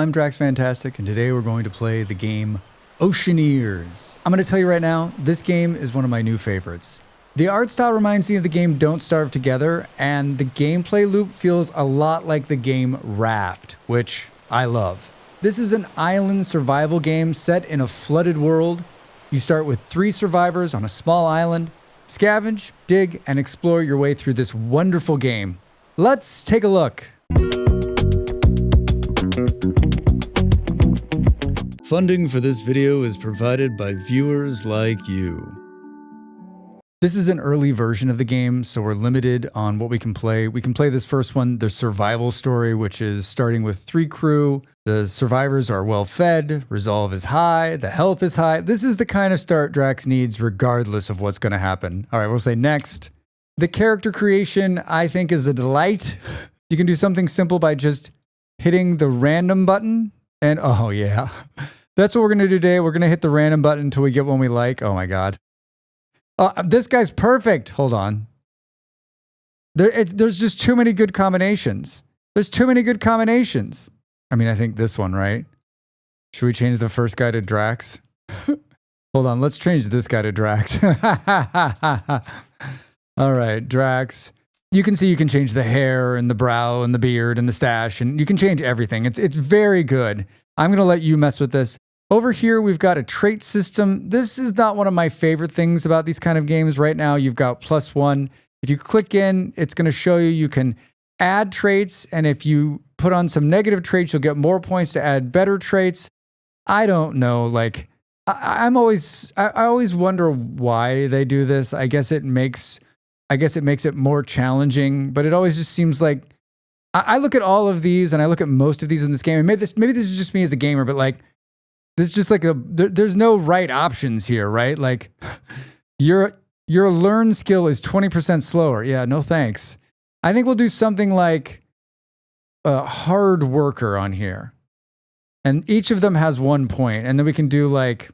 I'm Dracs Fantastic, and today we're going to play the game Oceaneers. I'm going to tell you right now, this game is one of my new favorites. The art style reminds me of the game Don't Starve Together, and the gameplay loop feels a lot like the game Raft, which I love. This is an island survival game set in a flooded world. You start with 3 survivors on a small island, scavenge, dig, and explore your way through this wonderful game. Let's take a look. Funding for this video is provided by viewers like you. This is an early version of the game, so we're limited on what we can play. We can play this first one, the survival story, which is starting with 3 crew. The survivors are well fed, resolve is high, the health is high. This is the kind of start Drax needs regardless of what's going to happen. All right, we'll say next. The character creation, I think, is a delight. You can do something simple by just hitting the random button, and oh yeah. That's what we're going to do today. We're going to hit the random button until we get one we like. Oh my God. This guy's perfect. Hold on. There's just too many good combinations. There's too many good combinations. I mean, I think this one, right? Should we change the first guy to Drax? Hold on. Let's change this guy to Drax. All right, Drax. You can see you can change the hair and the brow and the beard and the stash, and you can change everything. It's very good. I'm going to let you mess with this. Over here, we've got a trait system. This is not one of my favorite things about these kind of games. Right now, you've got +1. If you click in, it's going to show you can add traits, and if you put on some negative traits, you'll get more points to add better traits. I don't know. Like, I always wonder why they do this. I guess it makes it more challenging, but it always just seems like I look at all of these and I look at most of these in this game, and maybe this is just me as a gamer, but like, this is just like there's no right options here, right? Like, your learn skill is 20% slower. Yeah, no thanks. I think we'll do something like a hard worker on here, and each of them has 1 point, and then we can do like,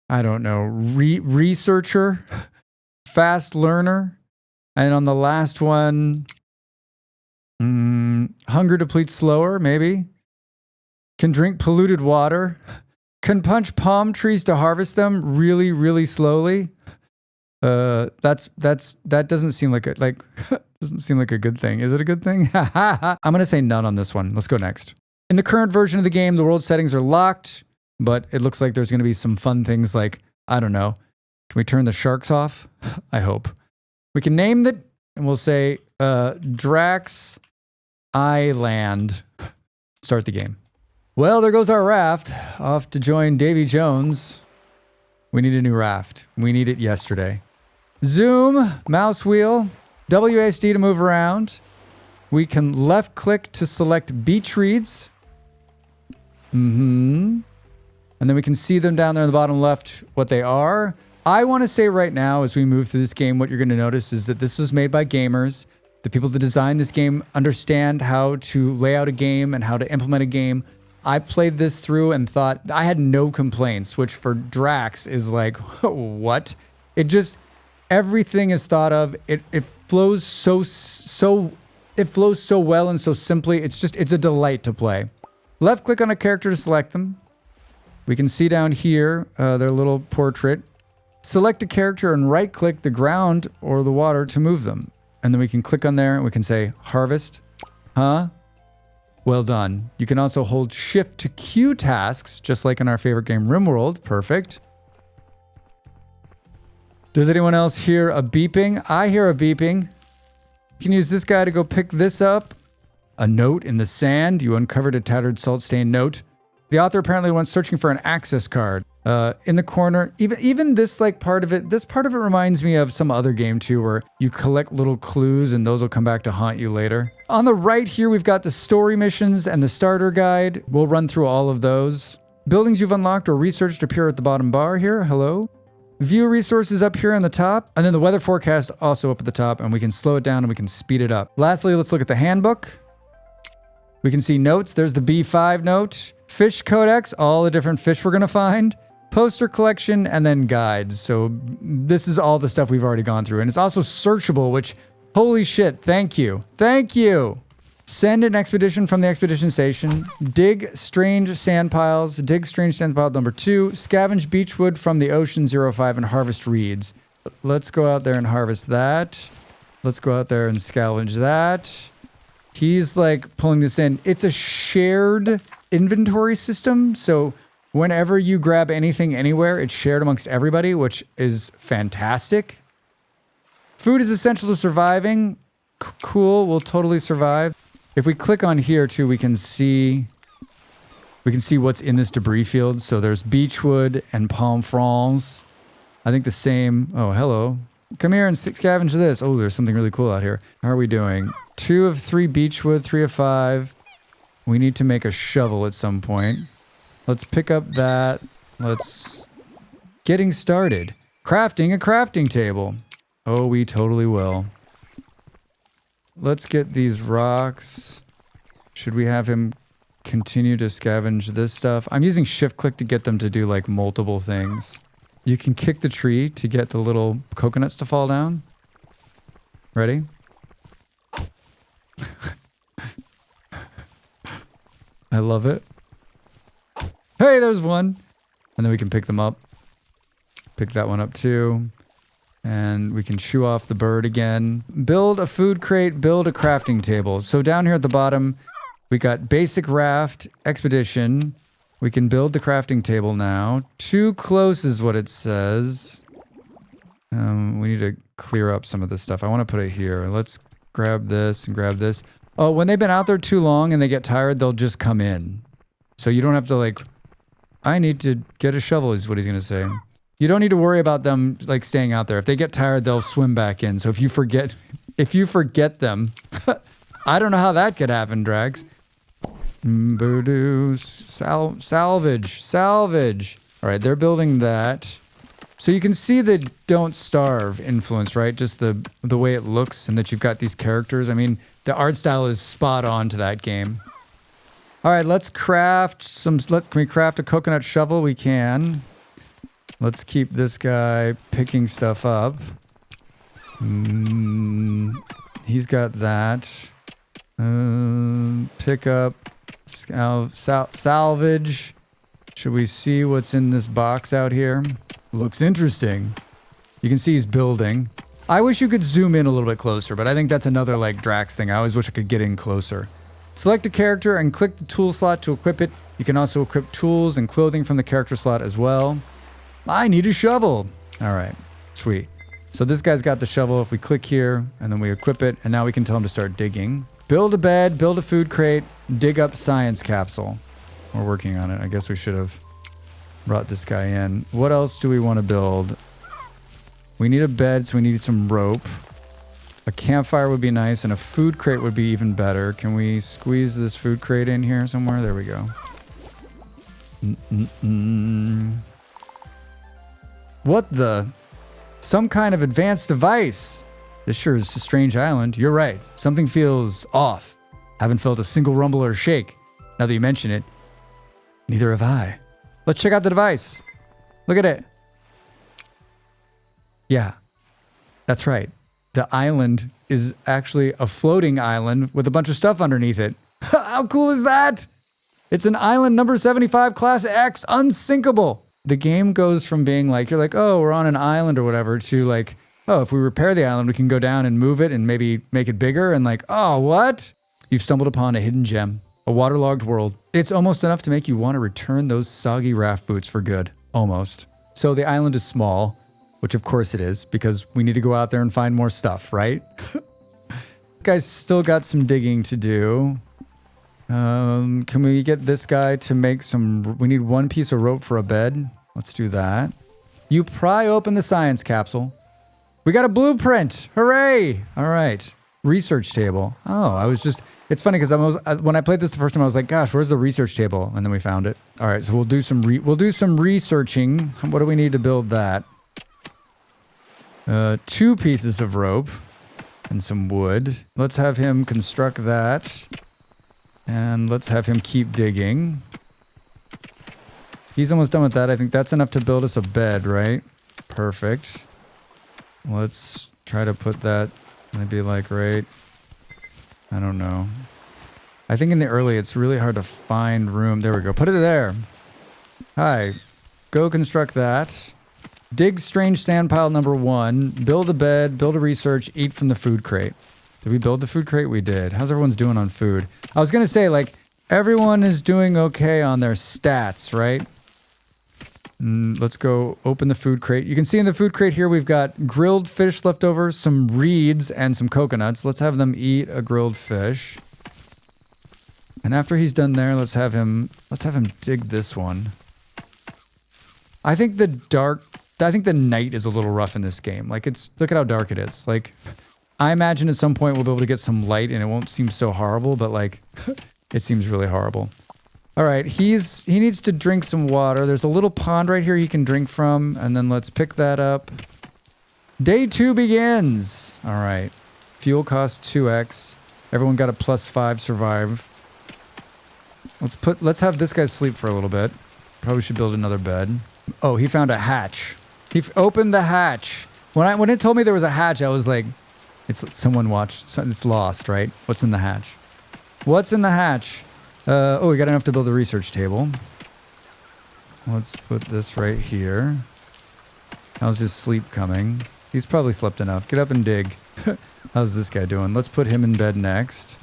I don't know, researcher, fast learner, and on the last one, hunger depletes slower, maybe. Can drink polluted water. Can punch palm trees to harvest them really, really slowly. That doesn't seem like doesn't seem like a good thing. Is it a good thing? I'm gonna say none on this one. Let's go next. In the current version of the game, the world settings are locked, but it looks like there's gonna be some fun things like, I don't know. Can we turn the sharks off? I hope. We can name it, and we'll say Drax Island. Start the game. Well, there goes our raft. Off to join Davy Jones. We need a new raft. We need it yesterday. Zoom, mouse wheel, WASD to move around. We can left click to select beach reeds. And then we can see them down there in the bottom left, what they are. I want to say right now, as we move through this game, what you're going to notice is that this was made by gamers. The people that designed this game understand how to lay out a game and how to implement a game. I played this through and thought I had no complaints, which for Drax is like, what? It just, everything is thought of. It flows it flows so well and so simply. It's a delight to play. Left click on a character to select them. We can see down here their little portrait. Select a character and right click the ground or the water to move them. And then we can click on there and we can say harvest. Huh? Well done. You can also hold shift to queue tasks, just like in our favorite game, RimWorld. Perfect. Does anyone else hear a beeping? I hear a beeping. You can use this guy to go pick this up. A note in the sand. You uncovered a tattered salt-stained note. The author apparently went searching for an access card. In the corner, even this part of it reminds me of some other game too, where you collect little clues and those will come back to haunt you later. On the right here, we've got the story missions and the starter guide. We'll run through all of those. Buildings you've unlocked or researched appear at the bottom bar here. Hello. View resources up here on the top, and then the weather forecast also up at the top, and we can slow it down and we can speed it up. Lastly, let's look at the handbook. We can see notes. There's the B5 note. Fish codex, all the different fish we're going to find. Poster collection, and then guides. So this is all the stuff we've already gone through. And it's also searchable, which, holy shit, thank you. Thank you. Send an expedition from the expedition station. Dig strange sand piles. Dig strange sand pile number 2. Scavenge beechwood from the ocean 05 and harvest reeds. Let's go out there and harvest that. Let's go out there and scavenge that. He's like pulling this in. It's a shared inventory system. So whenever you grab anything anywhere, it's shared amongst everybody, which is fantastic. Food is essential to surviving. Cool. We'll totally survive. If we click on here too, we can see what's in this debris field. So there's beechwood and palm fronds. I think the same. Oh, hello. Come here and scavenge this. Oh, there's something really cool out here. How are we doing? 2 of 3 beechwood, 3 of 5. We need to make a shovel at some point. Let's pick up that. Getting started. Crafting a crafting table. Oh, we totally will. Let's get these rocks. Should we have him continue to scavenge this stuff? I'm using shift click to get them to do like multiple things. You can kick the tree to get the little coconuts to fall down. Ready? I love it. Hey, there's one. And then we can pick them up. Pick that one up too. And we can shoo off the bird again. Build a food crate, build a crafting table. So down here at the bottom, we got basic raft, expedition. We can build the crafting table now. Too close is what it says. We need to clear up some of this stuff. I want to put it here. Let's grab this and grab this. Oh, when they've been out there too long and they get tired, they'll just come in. So you don't have to like, I need to get a shovel is what he's going to say. You don't need to worry about them like staying out there. If they get tired, they'll swim back in. So if you forget them, I don't know how that could happen, Dracs. Salvage. All right, they're building that. So you can see the don't starve influence, right? Just the way it looks and that you've got these characters. I mean, the art style is spot on to that game. All right, let's craft some. Can we craft a coconut shovel? We can. Let's keep this guy picking stuff up. He's got that. Pick up. Salvage. Should we see what's in this box out here? Looks interesting. You can see he's building. I wish you could zoom in a little bit closer, but I think that's another like Dracs thing. I always wish I could get in closer. Select a character and click the tool slot to equip it. You can also equip tools and clothing from the character slot as well. I need a shovel. All right, sweet. So this guy's got the shovel. If we click here and then we equip it, and now we can tell him to start digging. Build a bed, build a food crate, dig up science capsule. We're working on it. I guess we should have brought this guy in. What else do we want to build? We need a bed, so we need some rope. A campfire would be nice, and a food crate would be even better. Can we squeeze this food crate in here somewhere? There we go. What the? Some kind of advanced device. This sure is a strange island. You're right. Something feels off. Haven't felt a single rumble or shake. Now that you mention it, neither have I. Let's check out the device. Look at it. Yeah, that's right. The island is actually a floating island with a bunch of stuff underneath it. How cool is that? It's an island number 75 class X, unsinkable. The game goes from being like, you're like, oh, we're on an island or whatever, to like, oh, if we repair the island, we can go down and move it and maybe make it bigger. And like, oh, what? You've stumbled upon a hidden gem, a waterlogged world. It's almost enough to make you want to return those soggy raft boots for good. Almost. So the island is small, which of course it is, because we need to go out there and find more stuff, right? Guy's still got some digging to do. Can we get this guy to make some... We need one piece of rope for a bed. Let's do that. You pry open the science capsule. We got a blueprint. Hooray! All right. Research table. Oh, I was just... It's funny because when I played this the first time, I was like, gosh, where's the research table? And then we found it. All right, so we'll do some researching. What do we need to build that? 2 pieces of rope and some wood. Let's have him construct that. And let's have him keep digging. He's almost done with that. I think that's enough to build us a bed, right? Perfect. Let's try to put that maybe like right... I don't know. I think in the early, it's really hard to find room. There we go. Put it there. Hi. Go construct that. Dig strange sand pile number 1. Build a bed. Build a research. Eat from the food crate. Did we build the food crate? We did. How's everyone's doing on food? I was going to say, like, everyone is doing okay on their stats, right? Let's go open the food crate. You can see in the food crate here, we've got grilled fish left over, some reeds, and some coconuts. Let's have them eat a grilled fish. And after he's done there, let's have him dig this one. I think the night is a little rough in this game. Like, look at how dark it is. Like, I imagine at some point we'll be able to get some light and it won't seem so horrible, but like, it seems really horrible. All right, he needs to drink some water. There's a little pond right here he can drink from, and then let's pick that up. Day 2 begins. All right, fuel cost 2x. Everyone got a +5 survive. Let's have this guy sleep for a little bit. Probably should build another bed. Oh, he found a hatch. He opened the hatch. When it told me there was a hatch, I was like, it's lost, right? What's in the hatch? What's in the hatch? We got enough to build a research table. Let's put this right here. How's his sleep coming? He's probably slept enough. Get up and dig. How's this guy doing? Let's put him in bed next.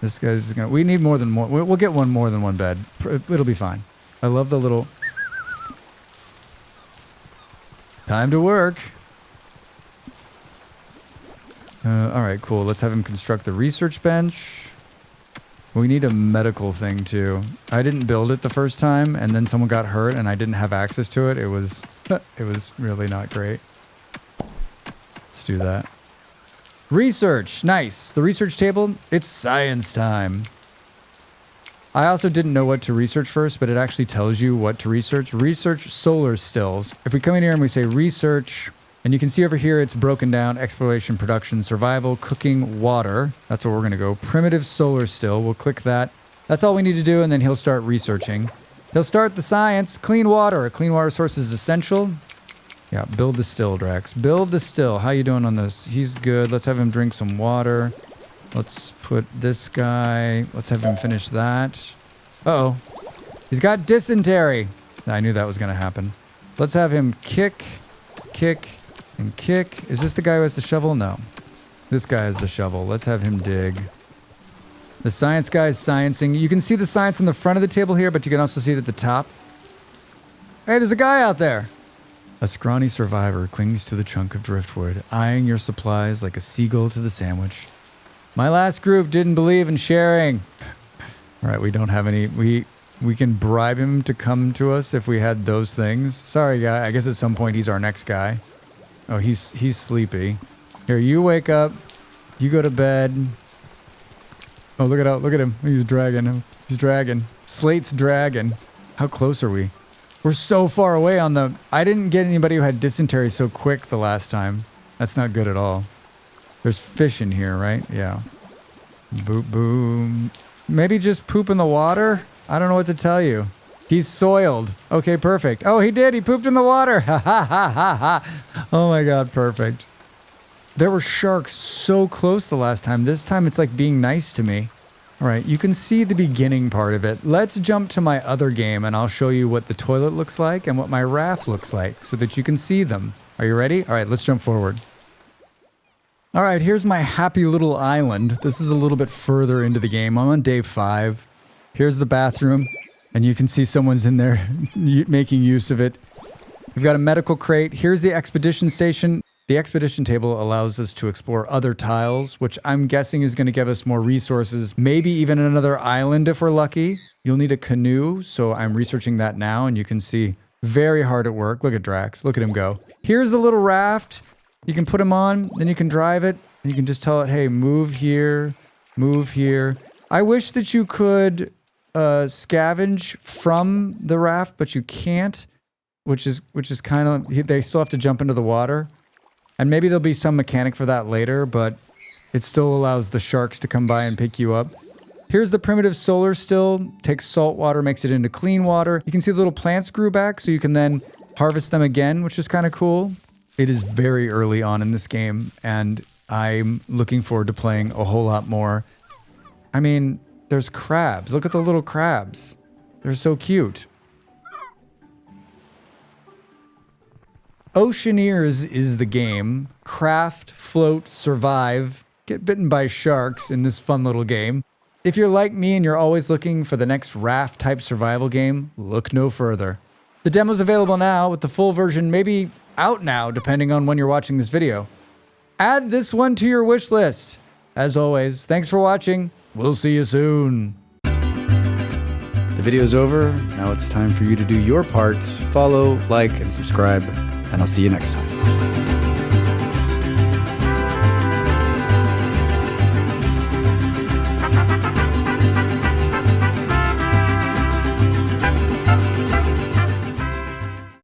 This guy's gonna... We need more than one. We'll get more than one bed. It'll be fine. I love the little... Time to work. All right, cool. Let's have him construct the research bench. We need a medical thing too. I didn't build it the first time, and then someone got hurt, and I didn't have access to it. It was really not great. Let's do that. Research, nice. The research table. It's science time. I also didn't know what to research first, but it actually tells you what to research. Research solar stills. If we come in here and we say research, and you can see over here it's broken down: exploration, production, survival, cooking, water. That's where we're going to go. Primitive solar still. We'll click that. That's all we need to do, and then he'll start researching. He'll start the science. Clean water. A clean water source is essential. Yeah, build the still, Drax. Build the still. How you doing on this? He's good. Let's have him drink some water. Let's put this guy... Let's have him finish that. Uh-oh. He's got dysentery. I knew that was going to happen. Let's have him kick, and kick. Is this the guy who has the shovel? No. This guy has the shovel. Let's have him dig. The science guy is sciencing. You can see the science on the front of the table here, but you can also see it at the top. Hey, there's a guy out there. A scrawny survivor clings to the chunk of driftwood, eyeing your supplies like a seagull to the sandwich. My last group didn't believe in sharing. All right, we don't have any... We can bribe him to come to us if we had those things. Sorry, guy. I guess at some point he's our next guy. Oh, he's sleepy. Here, you wake up. You go to bed. Oh, look at him. He's dragging him. He's dragging. Slate's dragging. How close are we? We're so far away on the... I didn't get anybody who had dysentery so quick the last time. That's not good at all. There's fish in here, right? Yeah. Boop, boom. Maybe just poop in the water? I don't know what to tell you. He's soiled. Okay, perfect. Oh, he did. He pooped in the water. Ha ha ha ha ha. Oh my God, perfect. There were sharks so close the last time. This time it's like being nice to me. All right, you can see the beginning part of it. Let's jump to my other game and I'll show you what the toilet looks like and what my raft looks like so that you can see them. Are you ready? All right, let's jump forward. All right, here's my happy little island. This is a little bit further into the game. I'm on day 5. Here's the bathroom, and you can see someone's in there making use of it. We've got a medical crate. Here's the expedition station. The expedition table allows us to explore other tiles, which I'm guessing is going to give us more resources, maybe even another island if we're lucky. You'll need a canoe, so I'm researching that now, and you can see very hard at work. Look at Drax. Look at him go. Here's the little raft. You can put him on, then you can drive it, and you can just tell it, hey, move here, move here. I wish that you could scavenge from the raft, but you can't, which is kind of... They still have to jump into the water. And maybe there'll be some mechanic for that later, but it still allows the sharks to come by and pick you up. Here's the primitive solar still. Takes salt water, makes it into clean water. You can see the little plants grew back, so you can then harvest them again, which is kind of cool. It is very early on in this game, and I'm looking forward to playing a whole lot more. I mean, there's crabs. Look at the little crabs. They're so cute. Oceaneers is the game. Craft, float, survive, get bitten by sharks in this fun little game. If you're like me and you're always looking for the next Raft type survival game, look no further. The demo's available now, with the full version maybe out now, depending on when you're watching this video. Add this one to your wish list. As always, thanks for watching. We'll see you soon. The video's over. Now it's time for you to do your part. Follow, like, and subscribe, and I'll see you next time.